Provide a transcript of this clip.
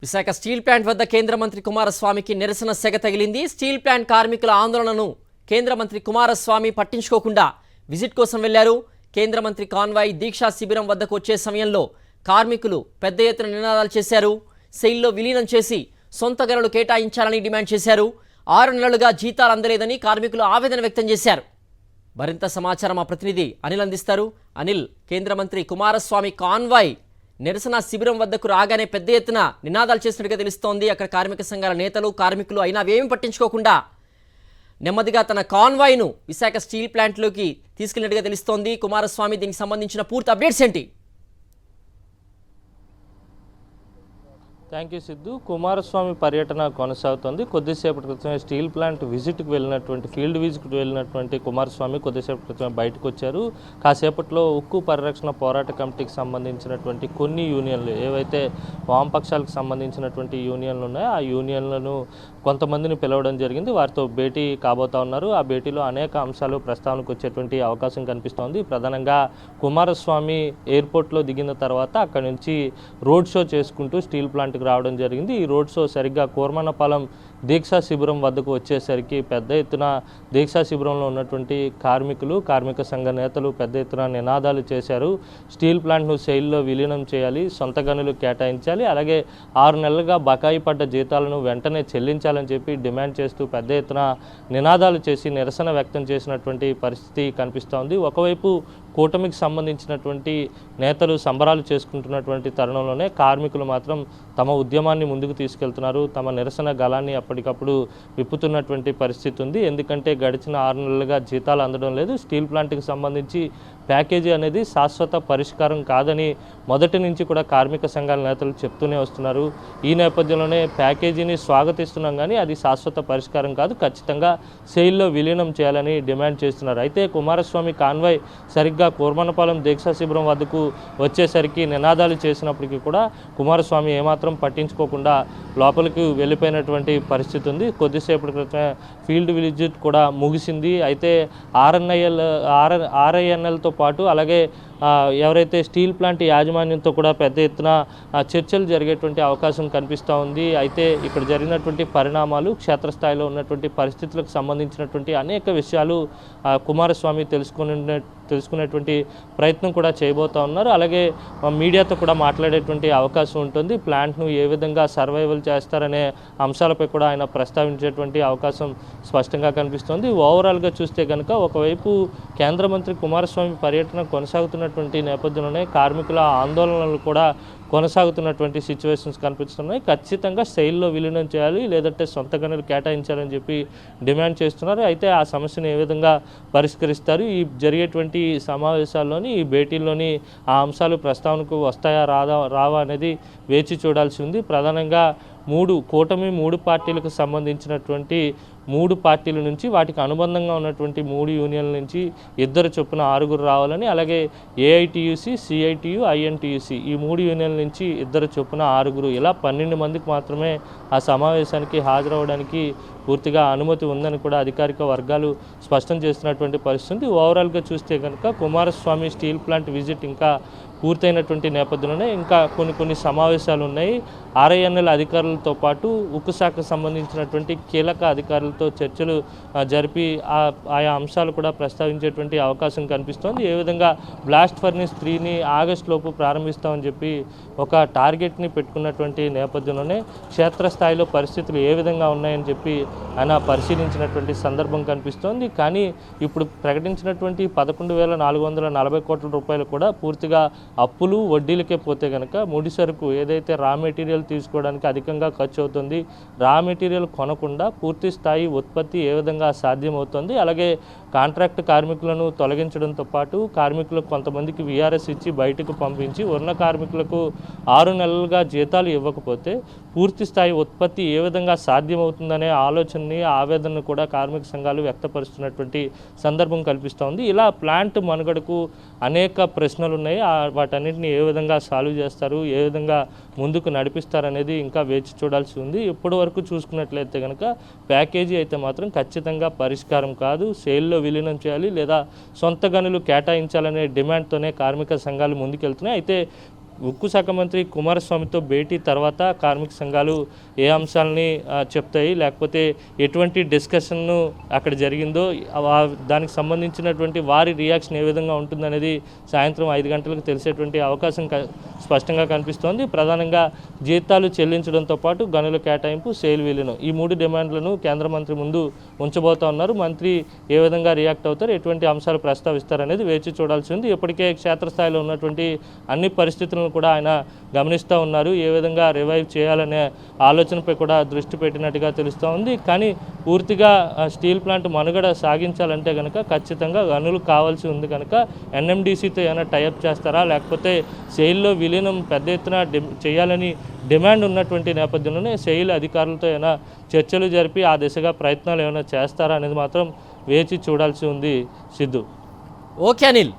Visakha steel plant వద్ద కేంద్ర మంత్రి కుమారస్వామికి నిరసన సెగ తగిలింది. స్టీల్ ప్లాంట్ కార్మికుల ఆందోళనను కేంద్ర మంత్రి కుమారస్వామి పట్టించుకోకుండా విజిట్ కోసం వెళ్లారు. కేంద్ర మంత్రి కాన్వాయ్ దీక్షా శిబిరం వద్దకు వచ్చే సమయంలో కార్మికులు పెద్ద ఎత్తున నినాదాలు చేశారు. సెయిల్లో విలీనం చేసి సొంత గనులు కేటాయించాలని డిమాండ్ చేశారు. 6 నెలలుగా జీతాలు అందలేదని కార్మికులు ఆవేదన వ్యక్తం చేశారు. మరింత సమాచారం మా ప్రతినిధి అనిల్ అందిస్తారు. అనిల్, కేంద్ర మంత్రి కుమారస్వామి కాన్వాయ్ నిరసన శిబిరం వద్దకు రాగానే పెద్ద ఎత్తున నినాదాలు చేసినట్టుగా తెలుస్తోంది. అక్కడ కార్మిక సంఘాల నేతలు కార్మికులు అయినా అవేమీ పట్టించుకోకుండా నెమ్మదిగా తన కాన్వాయ్ను విశాఖ స్టీల్ ప్లాంట్లోకి తీసుకెళ్లినట్టుగా తెలుస్తోంది. కుమారస్వామి దీనికి సంబంధించిన పూర్తి అప్డేట్స్ ఏంటి? Thank you Siddhu. కుమారస్వామి పర్యటన కొనసాగుతుంది. కొద్దిసేపటి క్రితమే స్టీల్ ప్లాంట్ విజిట్కి వెళ్ళినటువంటి ఫీల్డ్ విజిట్కి వెళ్ళినటువంటి కుమారస్వామి కొద్దిసేపటి క్రితమే బయటకు వచ్చారు. కాసేపట్లో ఉక్కు పరిరక్షణ పోరాట కమిటీకి సంబంధించినటువంటి కొన్ని యూనియన్లు, ఏవైతే వామపక్షాలకు సంబంధించినటువంటి యూనియన్లు ఉన్నాయో ఆ యూనియన్లను కొంతమందిని పిలవడం జరిగింది. వారితో భేటీ కాబోతా ఉన్నారు. ఆ భేటీలో అనేక అంశాలు ప్రస్తావనకు వచ్చేటువంటి అవకాశం కనిపిస్తోంది. ప్రధానంగా కుమారస్వామి ఎయిర్పోర్ట్లో దిగిన తర్వాత అక్కడి నుంచి రోడ్ షో చేసుకుంటూ స్టీల్ ప్లాంట్ రావడం జరిగింది. ఈ రోడ్ షో సరిగ్గా కోర్మన్నపాలెం దీక్షా శిబిరం వద్దకు వచ్చేసరికి పెద్ద ఎత్తున దీక్షా శిబిరంలో ఉన్నటువంటి కార్మికులు, కార్మిక సంఘ నేతలు పెద్ద ఎత్తున నినాదాలు చేశారు. స్టీల్ ప్లాంట్ను సెయిల్లో విలీనం చేయాలి, సొంత గనులు కేటాయించాలి, అలాగే 6 నెలలుగా బకాయి పడ్డ జీతాలను వెంటనే చెల్లించాలని చెప్పి డిమాండ్ చేస్తూ పెద్ద ఎత్తున నినాదాలు చేసి నిరసన వ్యక్తం చేసినటువంటి పరిస్థితి కనిపిస్తోంది. ఒకవైపు కూటమికి సంబంధించినటువంటి నేతలు సంబరాలు చేసుకుంటున్నటువంటి తరుణంలోనే కార్మికులు మాత్రం తమ ఉద్యమాన్ని ముందుకు తీసుకెళ్తున్నారు. తమ నిరసన గళాన్ని అప్పటికప్పుడు విప్పుతున్నటువంటి పరిస్థితి ఉంది. ఎందుకంటే గడిచిన 6 నెలలుగా జీతాలు అందడం లేదు. స్టీల్ ప్లాంట్కి సంబంధించి ప్యాకేజీ అనేది శాశ్వత పరిష్కారం కాదని మొదటి నుంచి కూడా కార్మిక సంఘాల నేతలు చెప్తూనే వస్తున్నారు. ఈ నేపథ్యంలోనే ప్యాకేజీని స్వాగతిస్తున్నాం కానీ అది శాశ్వత పరిష్కారం కాదు, ఖచ్చితంగా సెయిల్లో విలీనం చేయాలని డిమాండ్ చేస్తున్నారు. అయితే కుమారస్వామి కాన్వాయ్ సరిగ్గా కోర్మన్నపాలెం దీక్షా శిబిరం వద్దకు వచ్చేసరికి నినాదాలు చేసినప్పటికీ కూడా కుమారస్వామి ఏమాత్రం పట్టించుకోకుండా లోపలికి వెళ్ళిపోయినటువంటి పరిస్థితి ఉంది. కొద్దిసేపటి క్రితమే ఫీల్డ్ విజిట్ కూడా ముగిసింది. అయితే ఆర్ఐఎన్ఎల్తో పాటు అలాగే ఎవరైతే స్టీల్ ప్లాంట్ యాజమాన్యంతో కూడా పెద్ద ఎత్తున చర్చలు జరిగేటువంటి అవకాశం కనిపిస్తూ ఉంది. అయితే ఇక్కడ జరిగినటువంటి పరిణామాలు, క్షేత్రస్థాయిలో ఉన్నటువంటి పరిస్థితులకు సంబంధించినటువంటి అనేక విషయాలు కుమారస్వామి తెలుసుకునేటువంటి ప్రయత్నం కూడా చేయబోతూ ఉన్నారు. అలాగే మీడియాతో కూడా మాట్లాడేటువంటి అవకాశం ఉంటుంది. ప్లాంట్ను ఏ విధంగా సర్వైవల్ చేస్తారనే అంశాలపై కూడా ఆయన ప్రస్తావించేటువంటి అవకాశం స్పష్టంగా కనిపిస్తుంది. ఓవరాల్గా చూస్తే కనుక ఒకవైపు కేంద్ర మంత్రి కుమారస్వామి పర్యటన కొనసాగుతున్నటువంటి నేపథ్యంలోనే కార్మికుల ఆందోళనలు కూడా కొనసాగుతున్నటువంటి సిచ్యువేషన్స్ కనిపిస్తున్నాయి. ఖచ్చితంగా సెయిల్లో విలీనం చేయాలి, లేదంటే సొంత గనులు కేటాయించాలని చెప్పి డిమాండ్ చేస్తున్నారు. అయితే ఆ సమస్యను ఏ విధంగా పరిష్కరిస్తారు, ఈ జరిగేటువంటి సమావేశాల్లోని, ఈ భేటీల్లోని ఆ అంశాలు ప్రస్తావనకు వస్తాయా రావా అనేది వేచి చూడాల్సి ఉంది. ప్రధానంగా కూటమి 3 పార్టీలకు సంబంధించినటువంటి 3 పార్టీల నుంచి, వాటికి అనుబంధంగా ఉన్నటువంటి 3 యూనియన్ల నుంచి 2 చొప్పున 6 రావాలని, అలాగే ఏఐటియుసి, సిఐటియు, ఐఎన్టీయూసి ఈ 3 యూనియన్ల నుంచి 2 చొప్పున 6, ఇలా 12 మందికి మాత్రమే ఆ సమావేశానికి హాజరవడానికి పూర్తిగా అనుమతి ఉందని కూడా అధికారిక వర్గాలు స్పష్టం చేస్తున్నటువంటి పరిస్థితి. ఓవరాల్గా చూస్తే కనుక కుమారస్వామి స్టీల్ ప్లాంట్ విజిట్ ఇంకా పూర్తయినటువంటి నేపథ్యంలోనే ఇంకా కొన్ని సమావేశాలు ఉన్నాయి. ఆర్ఐఎన్ఎల్ అధికారులతో పాటు ఉక్కు శాఖకు సంబంధించినటువంటి కీలక అధికారులతో చర్చలు జరిపి ఆయా అంశాలు కూడా ప్రస్తావించేటువంటి అవకాశం కనిపిస్తోంది. ఏ విధంగా బ్లాస్ట్ ఫర్నేస్ 3ని ఆగస్టులోపు ప్రారంభిస్తామని చెప్పి ఒక టార్గెట్ని పెట్టుకున్నటువంటి నేపథ్యంలోనే క్షేత్రస్థాయిలో పరిస్థితులు ఏ విధంగా ఉన్నాయని చెప్పి ఆయన పరిశీలించినటువంటి సందర్భం కనిపిస్తోంది. కానీ ఇప్పుడు ప్రకటించినటువంటి 11,440 కోట్ల రూపాయలు కూడా పూర్తిగా అప్పులు, వడ్డీలకే పోతే కనుక ముడి సరుకు ఏదైతే రా మెటీరియల్ తీసుకోవడానికి అధికంగా ఖర్చు అవుతుంది, రా మెటీరియల్ కొనకుండా పూర్తి స్థాయి ఉత్పత్తి ఏ విధంగా సాధ్యమవుతుంది, అలాగే కాంట్రాక్ట్ కార్మికులను తొలగించడంతో పాటు కార్మికులకు కొంతమందికి వీఆర్ఎస్ ఇచ్చి బయటకు పంపించి ఉన్న కార్మికులకు 6 నెలలుగా జీతాలు ఇవ్వకపోతే పూర్తి స్థాయి ఉత్పత్తి ఏ విధంగా సాధ్యమవుతుందనే ఆలోచనని, ఆవేదనను కూడా కార్మిక సంఘాలు వ్యక్తపరుస్తున్నటువంటి సందర్భం కల్పిస్తోంది. ఇలా ప్లాంట్ మనుగడకు అనేక ప్రశ్నలు ఉన్నాయి. వాటన్నిటిని ఏ విధంగా సాల్వ్ చేస్తారు, ఏ విధంగా ముందుకు నడిపిస్తారనేది ఇంకా వేచి చూడాల్సి ఉంది. ఇప్పటి వరకు చూసుకున్నట్లయితే కనుక ప్యాకేజీ అయితే మాత్రం ఖచ్చితంగా పరిష్కారం కాదు, సెయిల్లో విలీనం చేయాలి లేదా సొంత గనులు కేటాయించాలనే డిమాండ్తోనే కార్మిక సంఘాలు ముందుకెళ్తున్నాయి. అయితే ఉక్కు శాఖ మంత్రి కుమారస్వామితో భేటీ తర్వాత కార్మిక సంఘాలు ఏ అంశాలని చెప్తాయి, లేకపోతే ఎటువంటి డిస్కషన్ను అక్కడ జరిగిందో దానికి సంబంధించినటువంటి వారి రియాక్షన్ ఏ విధంగా ఉంటుందనేది సాయంత్రం 5 గంటలకు తెలిసేటువంటి అవకాశం స్పష్టంగా కనిపిస్తోంది. ప్రధానంగా జీతాలు చెల్లించడంతో పాటు గనుల కేటాయింపు, సేల్ విలీనం ఈ 3 డిమాండ్లను కేంద్ర మంత్రి ముందు ఉంచబోతా ఉన్నారు. మంత్రి ఏ విధంగా రియాక్ట్ అవుతారు, ఎటువంటి అంశాలు ప్రస్తావిస్తారనేది వేచి చూడాల్సి ఉంది. ఇప్పటికే క్షేత్రస్థాయిలో ఉన్నటువంటి అన్ని పరిస్థితులను కూడా ఆయన గమనిస్తూ ఉన్నారు. ఏ విధంగా రివైవ్ చేయాలనే ఆలోచనపై కూడా దృష్టి పెట్టినట్టుగా తెలుస్తూ ఉంది. కానీ పూర్తిగా స్టీల్ ప్లాంట్ మనుగడ సాగించాలంటే కనుక ఖచ్చితంగా గనులు కావాల్సి ఉంది కనుక ఎన్ఎండిసితో ఏమైనా టైఅప్ చేస్తారా, లేకపోతే సెయిల్లో విలీనం పెద్ద ఎత్తున చేయాలని డిమాండ్ ఉన్నటువంటి నేపథ్యంలోనే సెయిల్ అధికారులతో ఏమైనా చర్చలు జరిపి ఆ దిశగా ప్రయత్నాలు ఏమైనా చేస్తారా అనేది మాత్రం వేచి చూడాల్సి ఉంది. సిద్ధు. ఓకే అనిల్.